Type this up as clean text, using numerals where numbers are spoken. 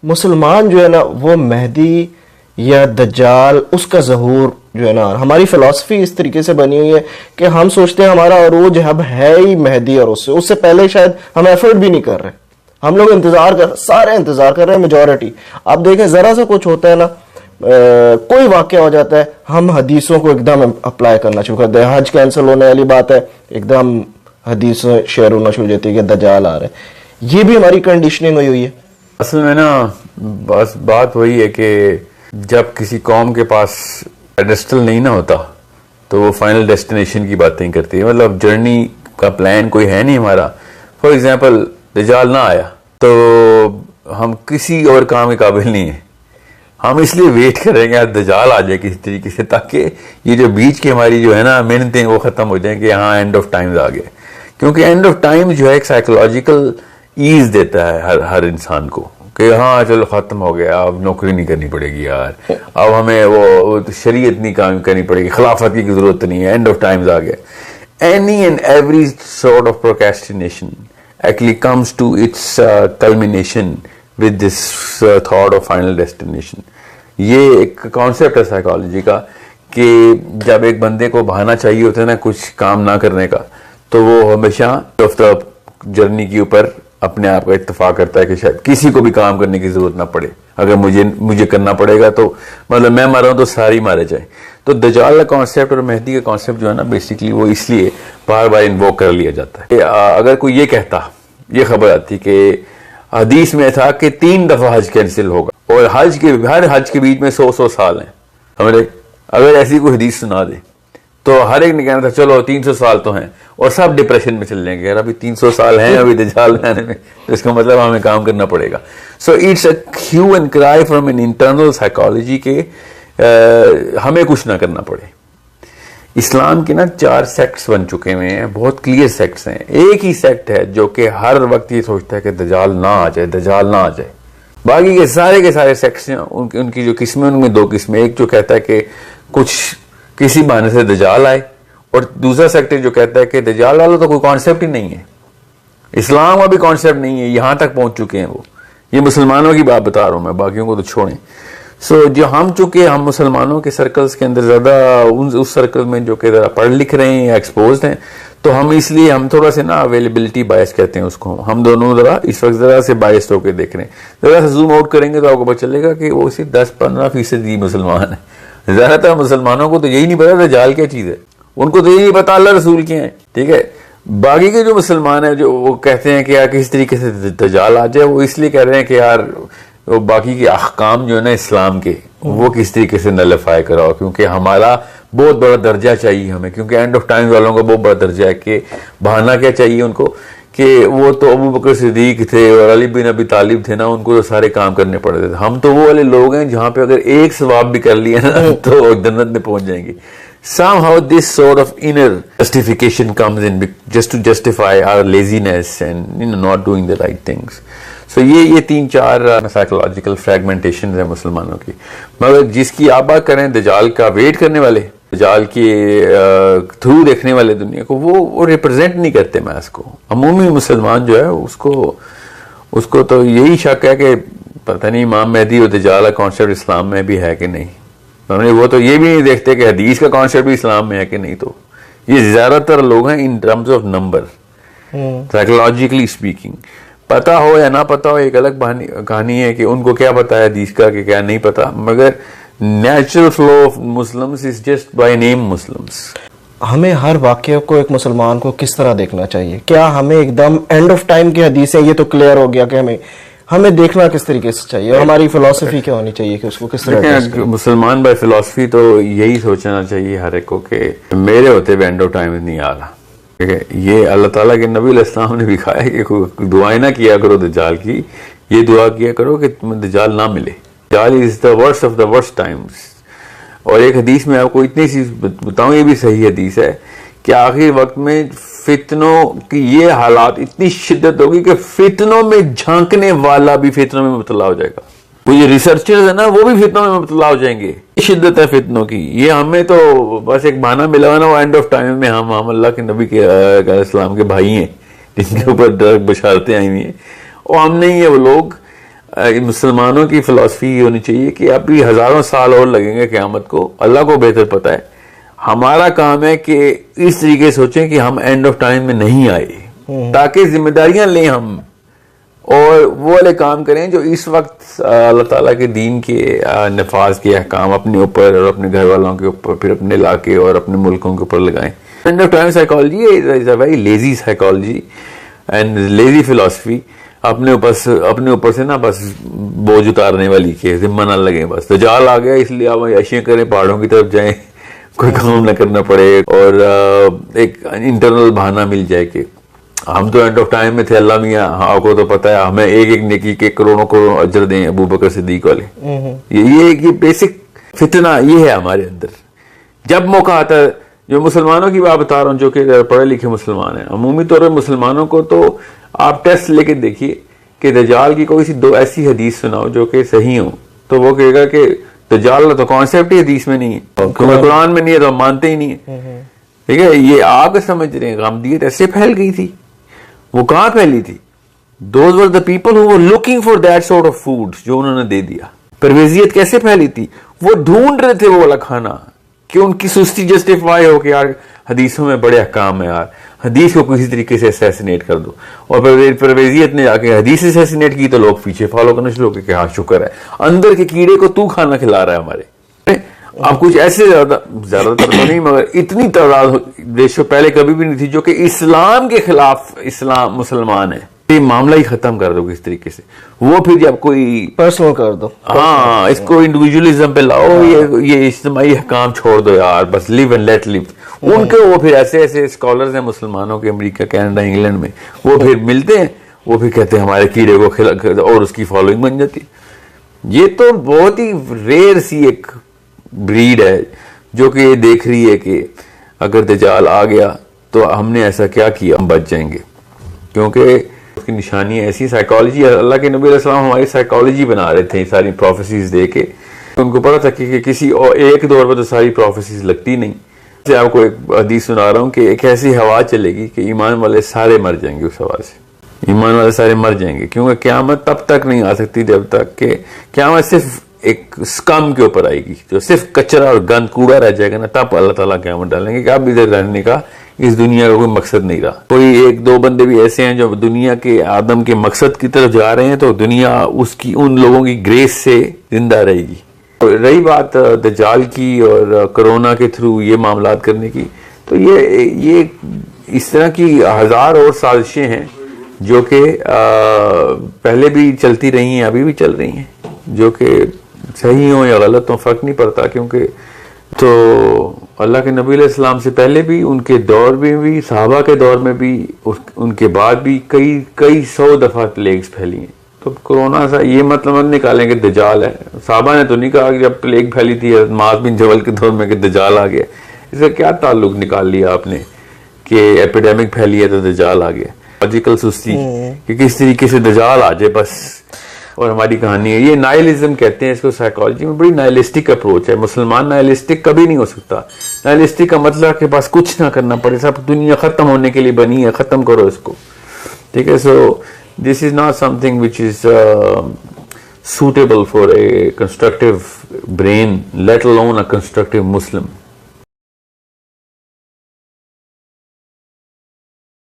مسلمان جو ہے نا وہ مہدی یا دجال اس کا ظہور جو ہے نا، ہماری فلسفی اس طریقے سے بنی ہوئی ہے کہ ہم سوچتے ہیں ہمارا عروج اب ہے ہی مہدی، اور اس سے پہلے شاید ہم ایفرٹ بھی نہیں کر رہے. ہم لوگ سارے انتظار کر رہے ہیں میجورٹی. آپ دیکھیں ذرا سا کچھ ہوتا ہے نا، کوئی واقعہ ہو جاتا ہے، ہم حدیثوں کو ایک دم اپلائی کرنا شروع کرتے ہیں. حج کینسل ہونے والی بات ہے، ایک دم حدیثیں شیئر ہونا شروع ہو جاتی ہے کہ دجال آ رہے ہیں. یہ بھی ہماری کنڈیشننگ ہوئی ہے. اصل میں نا بس بات وہی ہے کہ جب کسی قوم کے پاس پیڈسٹل نہیں نہ ہوتا تو وہ فائنل ڈیسٹینیشن کی باتیں کرتی ہے. مطلب جرنی کا پلان کوئی ہے نہیں ہمارا. فار ایگزامپل دجال نہ آیا تو ہم کسی اور کام کے قابل نہیں ہیں. ہم اس لیے ویٹ کریں گے دجال آ جائے کسی طریقے سے، تاکہ یہ جو بیچ کی ہماری جو ہے نا محنتیں وہ ختم ہو جائیں کہ ہاں اینڈ آف ٹائمز آ گئے. کیونکہ اینڈ آف ٹائم جو ہے ایک سائیکولوجیکل ایز دیتا ہے ہر انسان کو کہ ہاں چلو ختم ہو گیا، اب نوکری نہیں کرنی پڑے گی یار، اب ہمیں وہ شریعت نہیں کام کرنی پڑے گی، خلافت کی ضرورت نہیں ہے، اینڈ آف ٹائمز آ گئے. Any and every sort of procrastination actually comes to its culmination with this thought of final destination. یہ ایک کانسیپٹ ہے سائیکالوجی کا کہ جب ایک بندے کو بہانا چاہیے ہوتا ہے نا کچھ کام نہ کرنے کا، تو وہ ہمیشہ آف دا جرنی کے اوپر اپنے آپ کا اتفاق کرتا ہے کہ شاید کسی کو بھی کام کرنے کی ضرورت نہ پڑے. اگر مجھے کرنا پڑے گا تو مطلب میں مر رہا ہوں تو سارے مارے جائیں. تو دجال کا کانسیپٹ اور مہدی کا کانسیپٹ جو ہے نا بیسیکلی وہ اس لیے بار بار انووک کر لیا جاتا ہے. اگر کوئی یہ کہتا، یہ خبر آتی کہ حدیث میں تھا کہ 3 دفعہ حج کینسل ہوگا اور ہر حج کے بیچ میں 100 سال ہیں، ہمارے اگر ایسی کوئی حدیث سنا دے تو ہر ایک نے کہنا تھا چلو 300 سال تو ہیں، اور سب ڈپریشن میں چل جائیں گے، یار ابھی 300 سال ہیں ابھی دجال آنے میں، تو اس کا مطلب ہمیں کام کرنا پڑے گا. So it's a hue and cry from an internal psychology کہ ہمیں کچھ نہ کرنا پڑے. اسلام کے نا 4 سیکٹس بن چکے ہوئے ہیں، بہت کلیئر سیکٹس ہیں. ایک ہی سیکٹ ہے جو کہ ہر وقت یہ سوچتا ہے کہ دجال نہ آ جائے، دجال نہ آ جائے. باقی کے سارے سیکٹس ہیں، ان کی جو قسمیں ان میں 2 قسمیں. ایک جو کہتا ہے کہ کچھ کسی بہانے سے دجال آئے، اور دوسرا سیکٹر جو کہتا ہے کہ دجال والا تو کوئی کانسیپٹ ہی نہیں ہے، اسلام کا بھی کانسیپٹ نہیں ہے. یہاں تک پہنچ چکے ہیں وہ. یہ مسلمانوں کی بات بتا رہا ہوں میں، باقیوں کو تو چھوڑیں. سو جو چونکہ ہم مسلمانوں کے سرکلز کے اندر زیادہ اس سرکل میں جو کہ ذرا پڑھ لکھ رہے ہیں یا ایکسپوزڈ ہیں، تو ہم اس لیے ہم تھوڑا سے نا اویلیبلٹی بائس کہتے ہیں اس کو. ہم دونوں ذرا اس وقت ذرا سے بائس ہو کے دیکھ رہے ہیں. ذرا سے زوم آؤٹ کریں گے تو آپ کو پتہ چلے گا کہ وہ صرف 10-15% ہی مسلمان ہیں. زیادہ تر مسلمانوں کو تو یہی نہیں پتا دجال کیا چیز ہے، ان کو تو یہی نہیں پتا اللہ رسول کیا ہے. ٹھیک ہے، باقی کے جو مسلمان ہیں جو وہ کہتے ہیں کہ یار کس طریقے سے دجال آ جائے، وہ اس لیے کہہ رہے ہیں کہ یار وہ باقی کے احکام جو ہے نا اسلام کے وہ کس طریقے سے نلیفائی کراؤ، کیونکہ ہمارا بہت بڑا درجہ چاہیے ہمیں. کیونکہ اینڈ آف ٹائم والوں کا بہت بڑا درجہ ہے کہ بہانا کیا چاہیے ان کو کہ وہ تو ابو بکر صدیق تھے اور علی بن ابی طالب تھے نا، ان کو تو سارے کام کرنے پڑتے تھے. ہم تو وہ والے لوگ ہیں جہاں پہ اگر ایک ثواب بھی کر لیا نا تو جنت میں پہنچ جائیں گے. Somehow this sort of inner justification comes in just to justify our laziness and not doing the right things. So یہ 3-4 psychological fragmentations ہیں مسلمانوں کی. مگر جس کی آپ بات کریں دجال کا ویٹ کرنے والے، دجال کے تھرو دیکھنے والے دنیا کو، وہ ریپرزینٹ نہیں کرتے میں اس کو. عمومی مسلمان جو ہے اس کو تو یہی شک ہے کہ پتہ نہیں امام مہدی اور دجال کا کانسیپٹ اسلام میں بھی ہے کہ نہیں. وہ تو یہ بھی نہیں دیکھتے کہ حدیث کا کانسیپٹ بھی اسلام میں ہے کہ نہیں. تو یہ زیادہ تر لوگ ہیں in terms of number, psychologically speaking. پتا ہو یا نہ پتا ہو ایک الگ کہانی ہے کہ ان کو کیا پتا ہے حدیث کا کہ کیا نہیں پتا. مگر natural flow of Muslims is just by name Muslims. ہمیں ہر واقعے کو ایک مسلمان کو کس طرح دیکھنا چاہیے؟ کیا ہمیں ایک دم اینڈ آف ٹائم کی حدیثیں، یہ تو کلیئر ہو گیا کہ ہمیں دیکھنا کس طریقے سے چاہیے، اور ہماری فلسفی کیا ہونی چاہیے کہ اس کو کس طرح؟ مسلمان بائی فلسفی تو یہی سوچنا چاہیے ہر ایک کو کہ میرے ہوتے ہوئے اینڈ آف ٹائم نہیں آ رہا. ٹھیک ہے، یہ اللہ تعالیٰ کے نبی علیہ السلام نے بھی کہا ہے کہ دعائیں نہ کیا کرو دجال کی، یہ دعا کیا کرو کہ تمہیں دجال نہ ملے. دجال is the worst of the worst times. اور ایک حدیث میں آپ کو اتنی سی بتاؤں، یہ بھی صحیح حدیث ہے کہ آخری وقت میں فتنوں کی یہ حالات اتنی شدت ہوگی کہ فتنوں میں جھانکنے والا بھی فتنوں میں مبتلا ہو جائے گا. وہ یہ ریسرچرز ہیں نا وہ بھی فتنوں میں مبتلا ہو جائیں گے. شدت ہے فتنوں کی. یہ ہمیں تو بس ایک بہانہ ملا نا، وہ اینڈ آف ٹائم میں ہم اللہ کے نبی کے اسلام کے بھائی ہیں جن کے اوپر ڈرگ بشارتیں آئی ہوئی ہیں، اور ہم نہیں ہیں وہ لوگ مسلمانوں کی فلسفی یہ ہونی چاہیے کہ ابھی ہزاروں سال اور لگیں گے قیامت کو, اللہ کو بہتر پتہ ہے. ہمارا کام ہے کہ اس طریقے سے سوچیں کہ ہم اینڈ آف ٹائم میں نہیں آئے, تاکہ ذمہ داریاں لیں ہم اور وہ والے کام کریں جو اس وقت اللہ تعالیٰ کے دین کے نفاذ کے احکام اپنے اوپر اور اپنے گھر والوں کے اوپر, پھر اپنے علاقے اور اپنے ملکوں کے اوپر لگائیں. And of time psychology is a very lazy psychology and lazy فلسفی. اپنے اوپر سے نا بس بوجھ اتارنے والی کہ ذمہ نہ لگیں, بس دجال آ گیا اس لیے آپ عشیاں کریں, پہاڑوں کی طرف جائیں, کوئی کام نہ کرنا پڑے, اور ایک انٹرنل بہانہ مل جائے کہ ہم تو اینڈ آف ٹائم میں تھے, اللہ میاں آپ کو تو پتہ ہے ہمیں ایک ایک نیکی کے کروڑوں کروڑوں اجر دیں ابو بکر صدیق والے. یہ بیسک فتنہ یہ ہے ہمارے اندر. جب موقع آتا ہے, جو مسلمانوں کی بات بتا رہا ہوں جو کہ پڑھے لکھے مسلمان ہیں, عمومی طور پر مسلمانوں کو تو آپ ٹیسٹ لے کے دیکھیے کہ دجال کی کوئی سی دو ایسی حدیث سناؤ جو کہ صحیح ہوں, تو وہ کہے گا کہ دجال تو کانسیپٹ ہی حدیث میں نہیں ہے, قرآن میں نہیں ہے تو ہم مانتے ہی نہیں ہے. ٹھیک ہے, یہ آپ سمجھ رہے ہیں غامدیت ایسے پھیل گئی تھی, وہ کہاں پھیلی تھی؟ Those were the people who were looking for that sort of food جو انہوں نے دے دیا. پرویزیت کیسے پھیلی تھی؟ وہ ڈھونڈ رہے تھے وہ والا کھانا کہ ان کی سستی جسٹیفائی ہو کہ یار حدیثوں میں بڑے احکام ہے, یار حدیث کو کسی طریقے سے اسیسینیٹ کر دو. اور پرویزیت نے جا کے حدیث اسیسینیٹ کی تو لوگ پیچھے فالو کرنا شروع ہو گئے کہ ہاں شکر ہے اندر کے کیڑے کو تو کھانا کھلا رہا ہے ہمارے. اب کچھ ایسے زیادہ تر تو نہیں, مگر اتنی تعداد دیشوں پہلے کبھی بھی نہیں تھی جو کہ اسلام کے خلاف اسلام مسلمان ہے. یہ معاملہ ہی ختم کر دو کس طریقے سے, وہ پھر جب کوئی پرسنل کر دو, ہاں اس کو انڈیویجولزم پہ لاؤ, یہ اجتماعی حکام چھوڑ دو یار, بس لیو اینڈ لیٹ لیو. ان کے وہ پھر ایسے ایسے اسکالرز ہیں مسلمانوں کے امریکہ کینیڈا انگلینڈ میں, وہ پھر ملتے ہیں, وہ پھر کہتے ہیں ہمارے کیڑے کو اور اس کی فالوئنگ بن جاتی. یہ تو بہت ہی ریئر سی ایک بریڈ ہے جو کہ یہ دیکھ رہی ہے کہ اگر دجال آ گیا تو ہم نے ایسا کیا کیا ہم بچ جائیں گے, کیونکہ اس کی نشانی ایسی سائیکالوجی. اللہ کے نبی علیہ السلام ہماری سائیکالوجی بنا رہے تھے ساری پروفیسیز دے کے. ان کو پتا تھا کہ کسی اور ایک دور پر تو ساری پروفیسیز لگتی نہیں. سے آپ کو ایک حدیث سنا رہا ہوں کہ ایک ایسی ہوا چلے گی کہ ایمان والے سارے مر جائیں گے. اس ہوا سے ایمان والے سارے مر جائیں گے, کیونکہ قیامت تب تک نہیں آ سکتی جب تک کہ قیامت صرف ایک اسکم کے اوپر آئے گی, جو صرف کچرا اور گند کوڑا رہ جائے گا نا, تب اللہ تعالیٰ قیامت ڈالیں گے کہ اب ادھر رہنے کا اس دنیا کا کوئی مقصد نہیں رہا. کوئی ایک دو بندے بھی ایسے ہیں جو دنیا کے آدم کے مقصد کی طرف جا رہے ہیں, تو دنیا اس کی ان لوگوں کی گریس سے زندہ رہے گی. رہی بات دجال کی اور کرونا کے تھرو یہ معاملات کرنے کی, تو یہ اس طرح کی ہزار اور سازشیں ہیں جو کہ پہلے بھی چلتی رہی ہیں, ابھی بھی چل رہی ہیں, جو کہ صحیح ہوں یا غلط ہوں فرق نہیں پڑتا. کیونکہ تو اللہ کے نبی علیہ السلام سے پہلے بھی, ان کے دور میں بھی, صحابہ کے دور میں بھی, ان کے بعد بھی کئی سو دفعہ پلیگز پھیلی ہیں. تو کرونا سا یہ مطلب ہم نکالیں کہ دجال ہے. صحابہ نے تو نہیں کہا کہ جب پلیگ پھیلی تھی معاذ بن جبل کے دور میں کہ دجال آ گیا. اس کا کیا تعلق نکال لیا آپ نے کہ ایپیڈیمک پھیلی ہے تو دجال آ گیا. لاجیکل سستی کہ کس طریقے سے دجال آ جائے بس, اور ہماری کہانی ہے. یہ نائلزم کہتے ہیں اس کو سائیکالوجی میں, بڑی نائلسٹک اپروچ ہے. مسلمان نائلسٹک کبھی نہیں ہو سکتا. نائلسٹک کا مطلب کہ بس کچھ نہ کرنا پڑے, سب دنیا ختم ہونے کے لیے بنی ہے, ختم کرو اس کو. ٹھیک ہے, so this is not something which is suitable for a constructive brain, let alone a constructive Muslim.